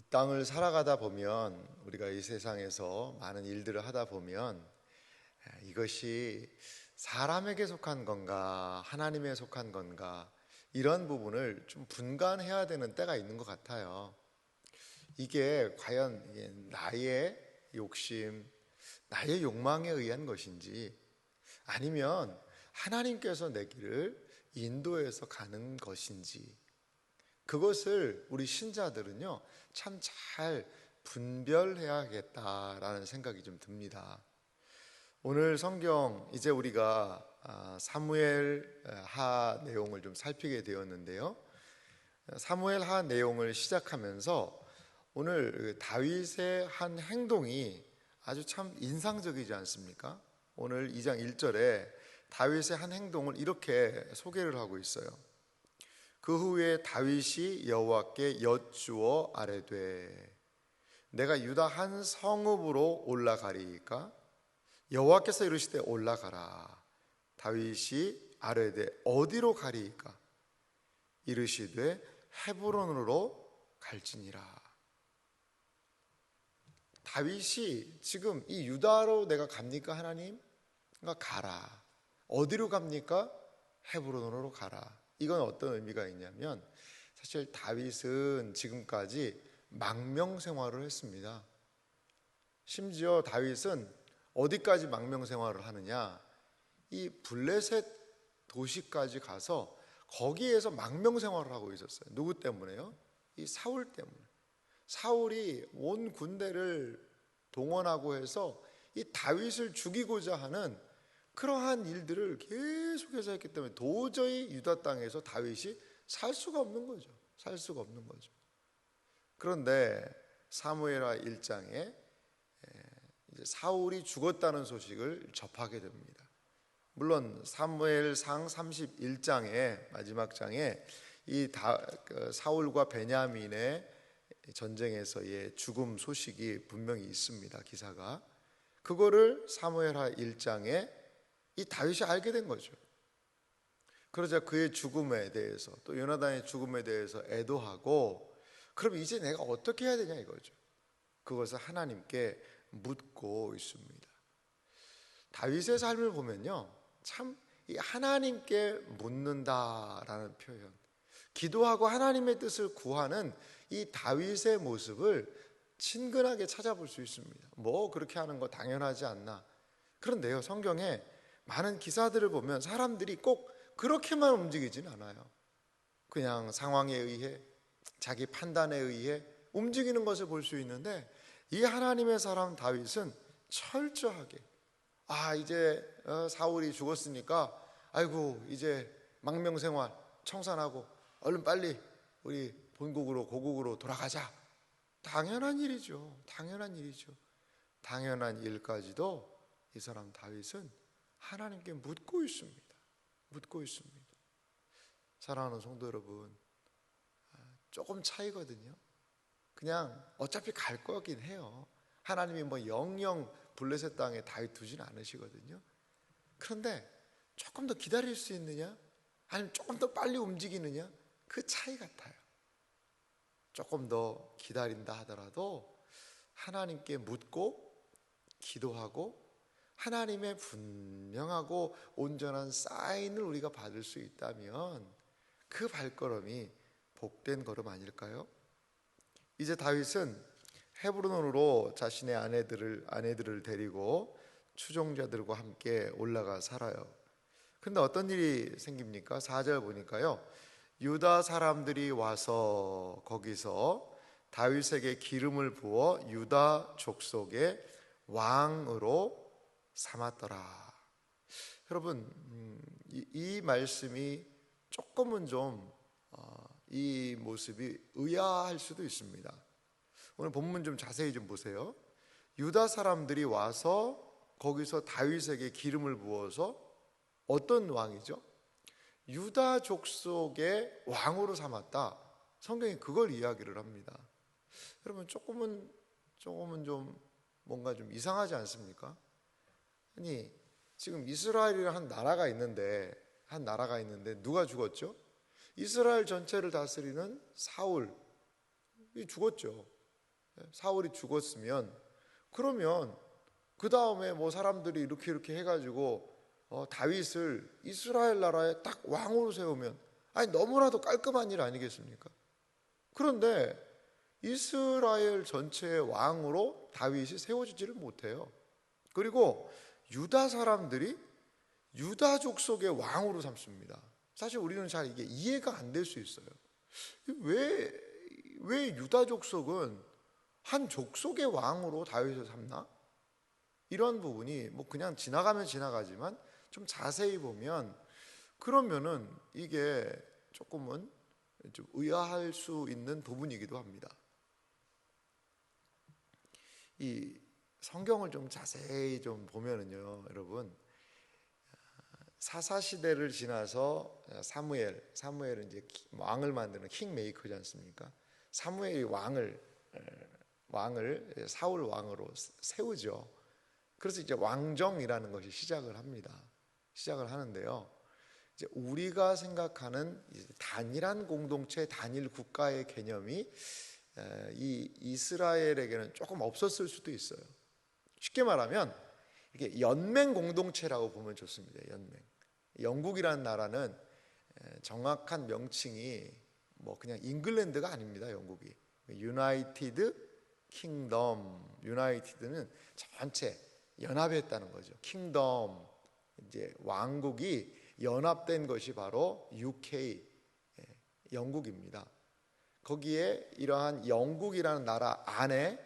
땅을 살아가다 보면 우리가 이 세상에서 많은 일들을 하다 보면 이것이 사람에게 속한 건가 하나님에 속한 건가 이런 부분을 좀 분간해야 되는 때가 있는 것 같아요. 이게 과연 나의 욕심, 나의 욕망에 의한 것인지 아니면 하나님께서 내 길을 인도해서 가는 것인지, 그것을 우리 신자들은요 참 잘 분별해야겠다라는 생각이 좀 듭니다. 오늘 성경 이제 우리가 사무엘 하 내용을 좀 살피게 되었는데요. 사무엘 하 내용을 시작하면서 오늘 다윗의 한 행동이 아주 참 인상적이지 않습니까? 오늘 2장 1절에 다윗의 한 행동을 이렇게 소개를 하고 있어요. 그 후에 다윗이 여호와께 여쭈어 아뢰되 내가 유다 한 성읍으로 올라가리이까? 여호와께서 이르시되 올라가라. 다윗이 아뢰되 어디로 가리이까? 이르시되 헤브론으로 갈지니라. 다윗이 지금 이 유다로 내가 갑니까 하나님? 그러니까 가라. 어디로 갑니까? 헤브론으로 가라. 이건 어떤 의미가 있냐면 사실 다윗은 지금까지 망명 생활을 했습니다. 심지어 다윗은 어디까지 망명 생활을 하느냐, 이 블레셋 도시까지 가서 거기에서 망명 생활을 하고 있었어요. 누구 때문에요? 이 사울 때문에. 사울이 온 군대를 동원하고 해서 이 다윗을 죽이고자 하는 그러한 일들을 계속해서 했기 때문에 도저히 유다 땅에서 다윗이 살 수가 없는 거죠. 살 수가 없는 거죠. 그런데 사무엘하 1장에 이제 사울이 죽었다는 소식을 접하게 됩니다. 물론 사무엘상 31장의 마지막 장에 이 사울과 베냐민의 전쟁에서의 죽음 소식이 분명히 있습니다. 기사가. 그거를 사무엘하 1장에 이 다윗이 알게 된 거죠. 그러자 그의 죽음에 대해서 또 요나단의 죽음에 대해서 애도하고, 그럼 이제 내가 어떻게 해야 되냐 이거죠. 그것을 하나님께 묻고 있습니다. 다윗의 삶을 보면요 참 이 하나님께 묻는다라는 표현, 기도하고 하나님의 뜻을 구하는 이 다윗의 모습을 친근하게 찾아볼 수 있습니다. 뭐 그렇게 하는 거 당연하지 않나. 그런데요 성경에 많은 기사들을 보면 사람들이 꼭 그렇게만 움직이진 않아요. 그냥 상황에 의해 자기 판단에 의해 움직이는 것을 볼 수 있는데, 이 하나님의 사람 다윗은 철저하게 이제 사울이 죽었으니까 아이고 이제 망명생활 청산하고 얼른 빨리 우리 본국으로 고국으로 돌아가자. 당연한 일이죠. 당연한 일이죠. 당연한 일까지도 이 사람 다윗은 하나님께 묻고 있습니다. 묻고 있습니다. 사랑하는 성도 여러분, 조금 차이거든요. 그냥 어차피 갈 거긴 해요. 하나님이 뭐 영영 블레셋 땅에 다윗 두진 않으시거든요. 그런데 조금 더 기다릴 수 있느냐, 아니면 조금 더 빨리 움직이느냐, 그 차이 같아요. 조금 더 기다린다 하더라도 하나님께 묻고 기도하고 하나님의 분명하고 온전한 사인을 우리가 받을 수 있다면 그 발걸음이 복된 걸음 아닐까요? 이제 다윗은 헤브론으로 자신의 아내들을 데리고 추종자들과 함께 올라가 살아요. 근데 어떤 일이 생깁니까? 4절 보니까요, 유다 사람들이 와서 거기서 다윗에게 기름을 부어 유다 족속의 왕으로 삼았더라. 여러분, 이 말씀이 조금은 좀 이 모습이 의아할 수도 있습니다. 오늘 본문 좀 자세히 좀 보세요. 유다 사람들이 와서 거기서 다윗에게 기름을 부어서 어떤 왕이죠? 유다 족속의 왕으로 삼았다. 성경이 그걸 이야기를 합니다. 여러분, 조금은 좀 뭔가 좀 이상하지 않습니까? 아니, 지금 이스라엘이라는 한 나라가 있는데 누가 죽었죠? 이스라엘 전체를 다스리는 사울이 죽었죠. 사울이 죽었으면, 그러면 그 다음에 뭐 사람들이 이렇게 해가지고 다윗을 이스라엘 나라에 딱 왕으로 세우면, 아니 너무나도 깔끔한 일 아니겠습니까? 그런데 이스라엘 전체의 왕으로 다윗이 세워지지를 못해요. 그리고 유다 사람들이 유다족 속의 왕으로 삼습니다. 사실 우리는 잘 이게 이해가 안 될 수 있어요. 왜 유다족 속은 한 족속의 왕으로 다윗을 삼나? 이런 부분이 뭐 그냥 지나가면 지나가지만 좀 자세히 보면, 그러면은 이게 조금은 좀 의아할 수 있는 부분이기도 합니다. 이 성경을 좀 자세히 좀 보면은요, 여러분, 사사 시대를 지나서 사무엘은 이제 왕을 만드는 킹메이커지 않습니까? 사무엘이 왕을 사울 왕으로 세우죠. 그래서 이제 왕정이라는 것이 시작을 하는데요. 이제 우리가 생각하는 단일한 공동체, 단일 국가의 개념이 이 이스라엘에게는 조금 없었을 수도 있어요. 쉽게 말하면 이게 연맹 공동체라고 보면 좋습니다. 연맹. 영국이라는 나라는 정확한 명칭이 뭐 그냥 잉글랜드가 아닙니다. 영국이 유나이티드 킹덤, 유나이티드는 전체 연합했다는 거죠. 킹덤, 이제 왕국이 연합된 것이 바로 UK, 영국입니다. 거기에 이러한 영국이라는 나라 안에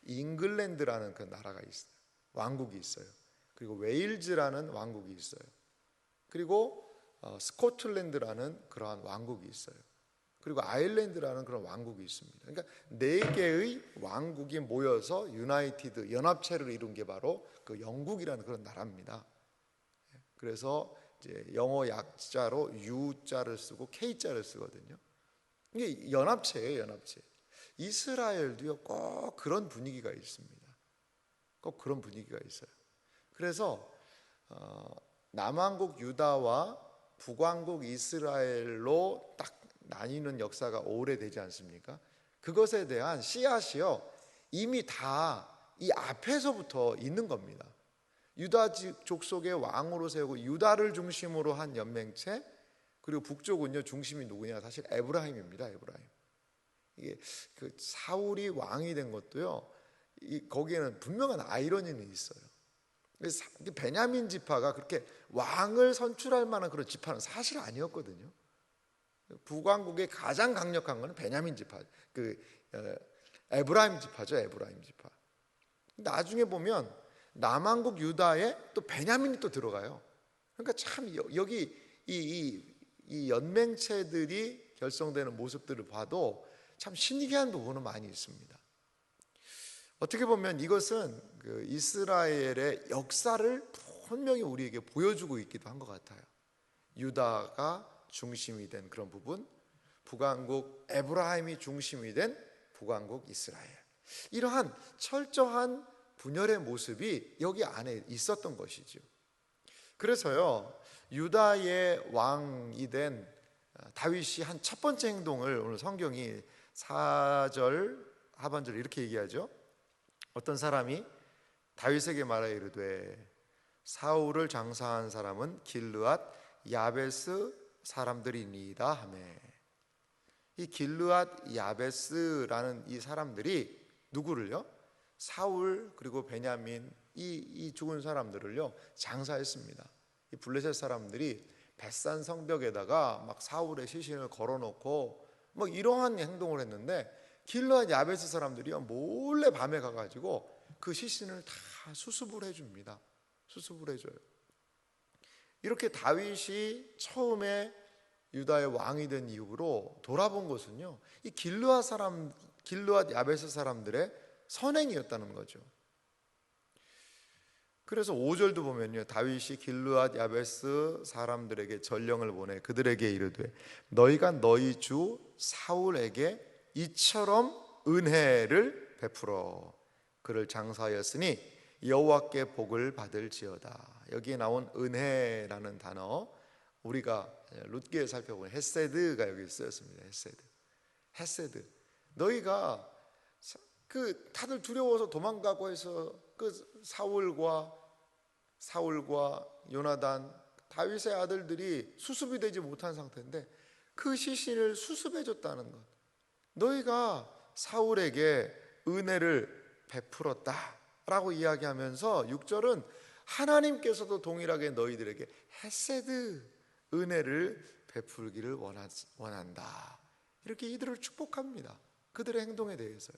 잉글랜드라는 그 나라가 있어요. 왕국이 있어요. 그리고 웨일즈라는 왕국이 있어요. 그리고 스코틀랜드라는 그러한 왕국이 있어요. 그리고 아일랜드라는 그런 왕국이 있습니다. 그러니까 네 개의 왕국이 모여서 유나이티드, 연합체를 이룬 게 바로 그 영국이라는 그런 나라입니다. 그래서 이제 영어 약자로 U자를 쓰고 K자를 쓰거든요. 이게 연합체예요, 연합체. 이스라엘도요, 꼭 그런 분위기가 있습니다. 꼭 그런 분위기가 있어요. 그래서 남왕국 유다와 북왕국 이스라엘로 딱 나뉘는 역사가 오래되지 않습니까? 그것에 대한 씨앗이요, 이미 다 이 앞에서부터 있는 겁니다. 유다 족속의 왕으로 세우고 유다를 중심으로 한 연맹체, 그리고 북쪽은요, 중심이 누구냐? 사실 에브라임입니다. 에브라임. 이게 그 사울이 왕이 된 것도요, 거기에는 분명한 아이러니는 있어요. 베냐민 지파가 그렇게 왕을 선출할 만한 그런 지파는 사실 아니었거든요. 북왕국의 가장 강력한 것은 베냐민 지파, 에브라임 지파죠. 에브라임 지파. 나중에 보면 남왕국 유다에 또 베냐민이 또 들어가요. 그러니까 참 여기 이 연맹체들이 결성되는 모습들을 봐도 참 신기한 부분은 많이 있습니다. 어떻게 보면 이것은 그 이스라엘의 역사를 분명히 우리에게 보여주고 있기도 한 것 같아요. 유다가 중심이 된 그런 부분, 북왕국 에브라임이 중심이 된 북왕국 이스라엘, 이러한 철저한 분열의 모습이 여기 안에 있었던 것이죠. 그래서요, 유다의 왕이 된 다윗이 한 첫 번째 행동을 오늘 성경이 4절 하반절에 이렇게 얘기하죠. 어떤 사람이 다윗에게 말하여 이르되 사울을 장사한 사람은 길르앗 야베스 사람들이니이다 하매. 이 길르앗 야베스라는 이 사람들이 누구를요? 사울 그리고 베냐민, 이 죽은 사람들을요 장사했습니다. 이 블레셋 사람들이 벳산 성벽에다가 막 사울의 시신을 걸어놓고 뭐 이러한 행동을 했는데, 길르앗 야베스 사람들이요 몰래 밤에 가가지고 그 시신을 다 수습을 해줍니다. 수습을 해줘요. 이렇게 다윗이 처음에 유다의 왕이 된 이후로 돌아본 것은요, 이 길르앗 야베스 사람들의 선행이었다는 거죠. 그래서 5절도 보면요, 다윗이 길르앗 야베스 사람들에게 전령을 보내 그들에게 이르되 너희가 너희 주 사울에게 이처럼 은혜를 베풀어 그를 장사하였으니 여호와께 복을 받을지어다. 여기에 나온 은혜라는 단어, 우리가 룻기에 살펴보면 헤세드가 여기 쓰였습니다. 헤세드. 너희가 그 다들 두려워서 도망가고 해서 그 사울과 요나단, 다윗의 아들들이 수습이 되지 못한 상태인데 그 시신을 수습해 줬다는 것. 너희가 사울에게 은혜를 베풀었다라고 이야기하면서 6절은 하나님께서도 동일하게 너희들에게 헤세드, 은혜를 베풀기를 원한다. 이렇게 이들을 축복합니다. 그들의 행동에 대해서요.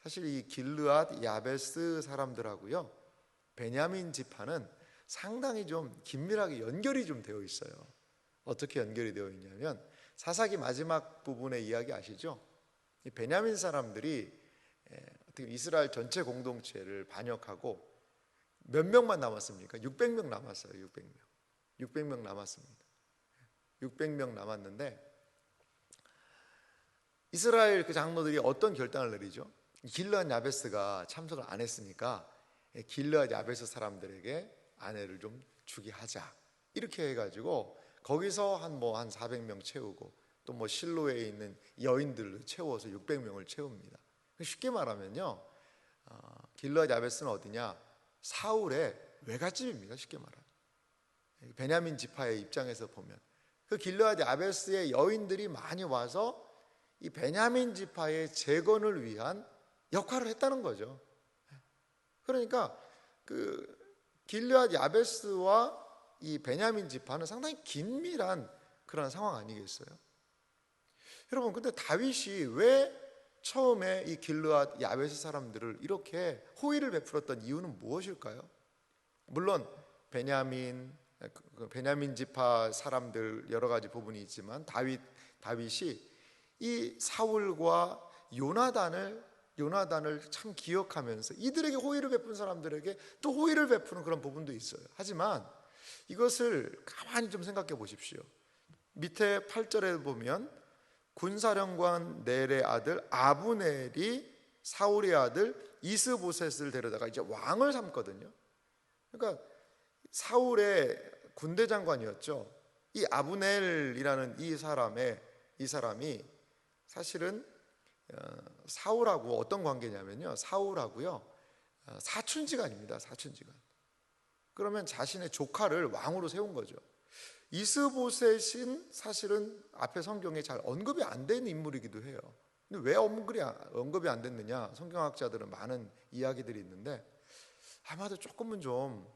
사실 이 길르앗 야베스 사람들하고요, 베냐민 지파는 상당히 좀 긴밀하게 연결이 좀 되어 있어요. 어떻게 연결이 되어 있냐면 사사기 마지막 부분의 이야기 아시죠? 이 베냐민 사람들이 어떻게 이스라엘 전체 공동체를 반역하고 몇 명만 남았습니까? 600명 남았어요. 600명 남았습니다. 600명 남았는데 이스라엘 그 장로들이 어떤 결단을 내리죠? 길르앗 야베스가 참석을 안 했으니까 길르앗 야베스 사람들에게 아내를 좀 주게 하자, 이렇게 해가지고 거기서 한 400명 채우고 또 뭐 실로에 있는 여인들을 채워서 600명을 채웁니다. 쉽게 말하면요, 길르앗 야베스는 어디냐? 사울의 외갓집입니다. 쉽게 말하면 베냐민 지파의 입장에서 보면 그 길르앗 야베스의 여인들이 많이 와서 이 베냐민 지파의 재건을 위한 역할을 했다는 거죠. 그러니까 그 길르앗 야베스와 이 베냐민 지파는 상당히 긴밀한 그런 상황 아니겠어요? 여러분, 근데 다윗이 왜 처음에 이 길르앗 야베스 사람들을 이렇게 호의를 베풀었던 이유는 무엇일까요? 물론 베냐민 지파 사람들 여러 가지 부분이 있지만 다윗이 이 사울과 요나단을 참 기억하면서 이들에게 호의를 베푼 사람들에게 또 호의를 베푸는 그런 부분도 있어요. 하지만 이것을 가만히 좀 생각해 보십시오. 밑에 8절에 보면 군사령관 넬의 아들 아브넬이 사울의 아들 이스보셋을 데려다가 이제 왕을 삼거든요. 그러니까 사울의 군대 장관이었죠. 이 아브넬이라는 이 사람이 사실은 사울하고 어떤 관계냐면요, 사울하고요 사촌지간입니다. 사촌지간. 그러면 자신의 조카를 왕으로 세운 거죠. 이스보셋은 사실은 앞에 성경에 잘 언급이 안 된 인물이기도 해요. 근데 왜 언급이 안 됐느냐? 성경학자들은 많은 이야기들이 있는데 아마도 조금은 좀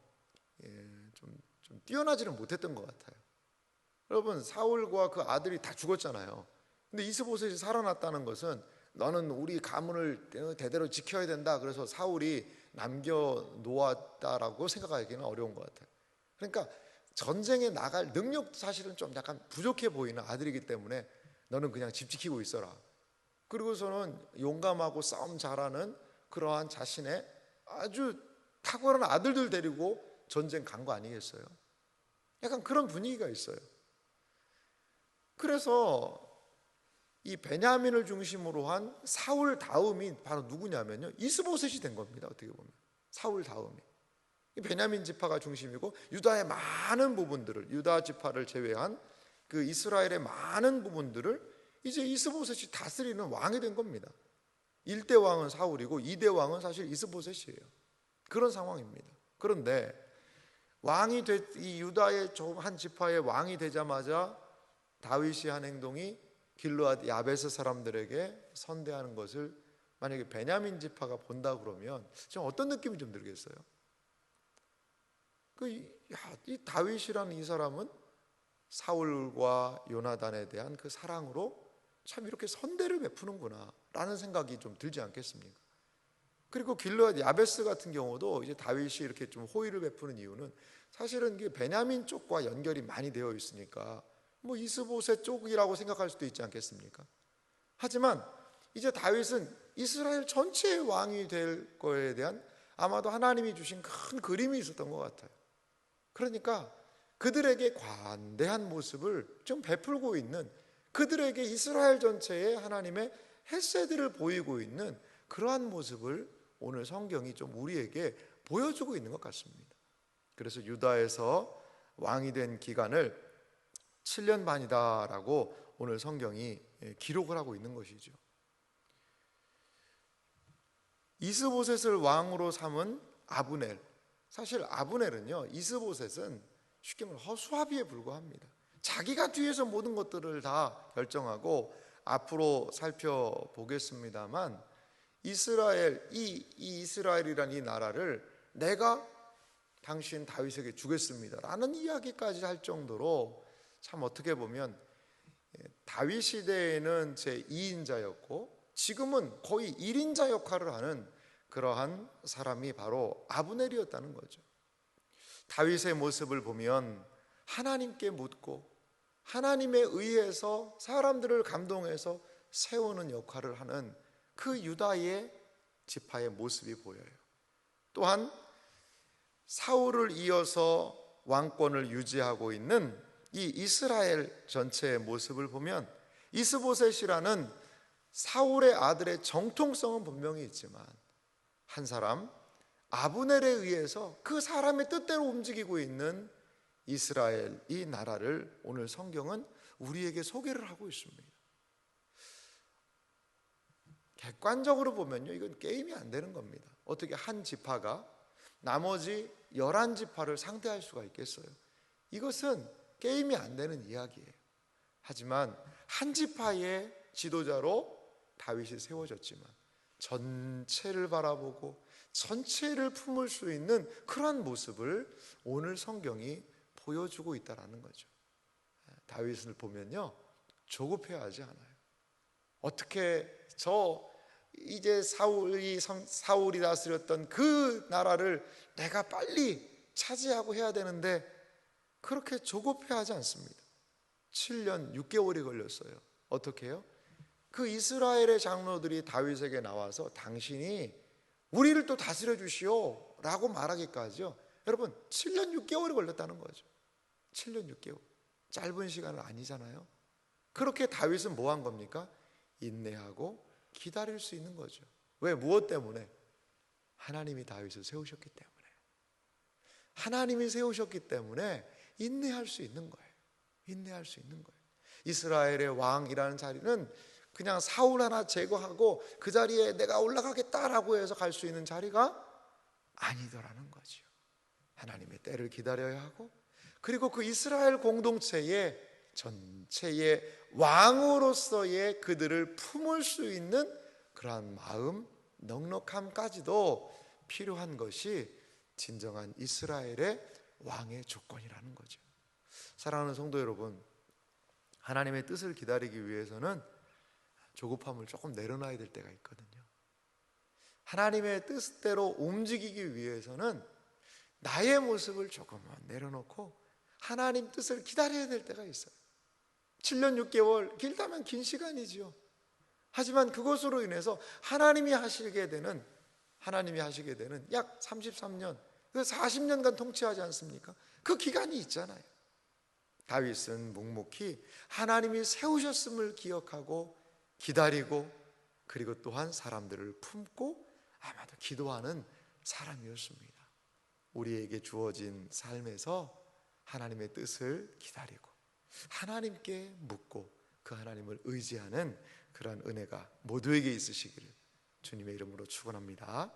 뛰어나지는 못했던 것 같아요. 여러분, 사울과 그 아들이 다 죽었잖아요. 근데 이스보셋이 살아났다는 것은 너는 우리 가문을 대대로 지켜야 된다, 그래서 사울이 남겨놓았다라고 생각하기는 어려운 것 같아요. 그러니까 전쟁에 나갈 능력도 사실은 좀 약간 부족해 보이는 아들이기 때문에 너는 그냥 집 지키고 있어라. 그리고서는 용감하고 싸움 잘하는 그러한 자신의 아주 탁월한 아들들 데리고 전쟁 간 거 아니겠어요? 약간 그런 분위기가 있어요. 그래서 이 베냐민을 중심으로 한 사울 다음이 바로 누구냐면요, 이스보셋이 된 겁니다. 어떻게 보면 사울 다음이 베냐민 지파가 중심이고 유다의 많은 부분들을, 유다 지파를 제외한 그 이스라엘의 많은 부분들을 이제 이스보셋이 다스리는 왕이 된 겁니다. 1대 왕은 사울이고 2대 왕은 사실 이스보셋이에요. 그런 상황입니다. 그런데 이 유다의 한 지파의 왕이 되자마자 다윗이 한 행동이 길르앗 야베스 사람들에게 선대하는 것을 만약에 베냐민 지파가 본다 그러면 좀 어떤 느낌이 좀 들겠어요? 이 다윗이라는 이 사람은 사울과 요나단에 대한 그 사랑으로 참 이렇게 선대를 베푸는구나 라는 생각이 좀 들지 않겠습니까? 그리고 길르앗 야베스 같은 경우도 이제 다윗이 이렇게 좀 호의를 베푸는 이유는 사실은 이게 베냐민 쪽과 연결이 많이 되어 있으니까 뭐 이스보셋 쪽이라고 생각할 수도 있지 않겠습니까? 하지만 이제 다윗은 이스라엘 전체의 왕이 될 거에 대한 아마도 하나님이 주신 큰 그림이 있었던 것 같아요. 그러니까 그들에게 관대한 모습을 좀 베풀고 있는, 그들에게 이스라엘 전체에 하나님의 헤세드를 보이고 있는 그러한 모습을 오늘 성경이 좀 우리에게 보여주고 있는 것 같습니다. 그래서 유다에서 왕이 된 기간을 7년 반이다라고 오늘 성경이 기록을 하고 있는 것이죠. 이스보셋을 왕으로 삼은 아브넬. 사실 아브넬은요, 이스보셋은 쉽게 말하면 허수아비에 불과합니다. 자기가 뒤에서 모든 것들을 다 결정하고, 앞으로 살펴보겠습니다만 이스라엘, 이 이스라엘이란 이 나라를 내가 당신 다윗에게 주겠습니다 라는 이야기까지 할 정도로, 참 어떻게 보면 다윗 시대에는 제2인자였고 지금은 거의 1인자 역할을 하는 그러한 사람이 바로 아브넬이었다는 거죠. 다윗의 모습을 보면 하나님께 묻고 하나님에 의해서 사람들을 감동해서 세우는 역할을 하는 그 유다의 지파의 모습이 보여요. 또한 사울을 이어서 왕권을 유지하고 있는 이 이스라엘 전체의 모습을 보면 이스보셋이라는 사울의 아들의 정통성은 분명히 있지만 한 사람 아브넬에 의해서 그 사람의 뜻대로 움직이고 있는 이스라엘, 이 나라를 오늘 성경은 우리에게 소개를 하고 있습니다. 객관적으로 보면요, 이건 게임이 안 되는 겁니다. 어떻게 한 지파가 나머지 11지파를 상대할 수가 있겠어요? 이것은 게임이 안 되는 이야기예요. 하지만 한 지파의 지도자로 다윗이 세워졌지만 전체를 바라보고 전체를 품을 수 있는 그러한 모습을 오늘 성경이 보여주고 있다는 거죠. 다윗을 보면요, 조급해하지 않아요. 어떻게 이제 사울이 다스렸던 그 나라를 내가 빨리 차지하고 해야 되는데 그렇게 조급해하지 않습니다. 7년 6개월이 걸렸어요. 어떻게 해요? 그 이스라엘의 장로들이 다윗에게 나와서 당신이 우리를 또 다스려 주시오 라고 말하기까지요, 여러분 7년 6개월이 걸렸다는 거죠. 7년 6개월 짧은 시간은 아니잖아요. 그렇게 다윗은 뭐 한 겁니까? 인내하고 기다릴 수 있는 거죠. 왜? 무엇 때문에? 하나님이 다윗을 세우셨기 때문에. 하나님이 세우셨기 때문에 인내할 수 있는 거예요. 인내할 수 있는 거예요. 이스라엘의 왕이라는 자리는 그냥 사울 하나 제거하고 그 자리에 내가 올라가겠다라고 해서 갈 수 있는 자리가 아니더라는 거죠. 하나님의 때를 기다려야 하고, 그리고 그 이스라엘 공동체의 전체의 왕으로서의 그들을 품을 수 있는 그러한 마음, 넉넉함까지도 필요한 것이 진정한 이스라엘의 왕의 조건이라는 거죠. 사랑하는 성도 여러분, 하나님의 뜻을 기다리기 위해서는 조급함을 조금 내려놔야 될 때가 있거든요. 하나님의 뜻대로 움직이기 위해서는 나의 모습을 조금만 내려놓고 하나님 뜻을 기다려야 될 때가 있어요. 7년 6개월 길다면 긴 시간이지요. 하지만 그것으로 인해서 하나님이 하시게 되는 약 33년, 40년간 통치하지 않습니까? 그 기간이 있잖아요. 다윗은 묵묵히 하나님이 세우셨음을 기억하고 기다리고, 그리고 또한 사람들을 품고 아마도 기도하는 사람이었습니다. 우리에게 주어진 삶에서 하나님의 뜻을 기다리고 하나님께 묻고 그 하나님을 의지하는 그러한 은혜가 모두에게 있으시기를 주님의 이름으로 축원합니다.